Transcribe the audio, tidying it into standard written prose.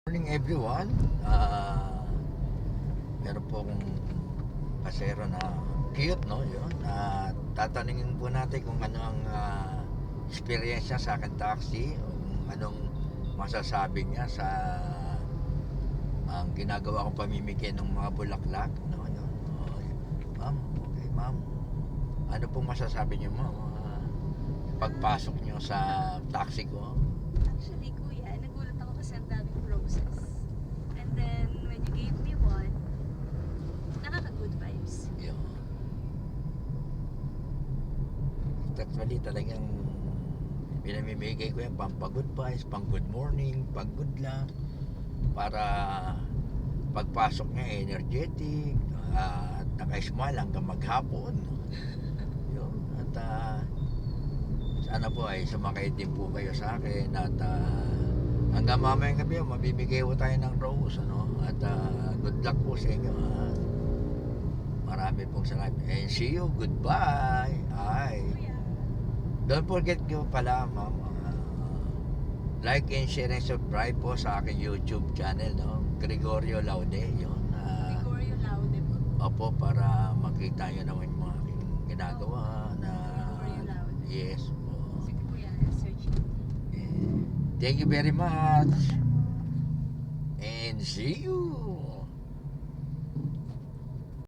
Morning everyone. Meron po akong pasero na cute, no? Yun. Tatanungin po natin kung ano ang experience niya sa akin taxi o kung anong masasabi niya sa ang ginagawa kong pamimigay ng mga bulaklak, no? Yun. Ma'am, okay ma'am. Ano pong masasabi niyo, ma'am? Pagpasok niyo sa taxi ko? Actually, kuya, nagulat ako kasi ang daming roses. And then, when you gave me one, nakaka-good vibes. Yun. Actually, talagang pinamimigay ko yan pang-good vibes, pang-good morning, pang-good luck, para pagpasok niya energetic, at naka-smile hanggang maghapon. Yun. At sana po ay sumakay din po kayo sa akin at hanggang mamayang gabi mabibigay po tayo ng rose, ano? At good luck po sa inyo. Marami pong salamat and see you, goodbye. Ay, Kuya, don't forget nyo pala, ma'am, like and share and subscribe po sa aking YouTube channel, no? Gregorio Laude, yun. Gregorio Laude po. Opo, para makita nyo naman yung mga aking ginagawa na Gregorio Laude. yes po. Sige kuya, search it. Thank you very much and see you.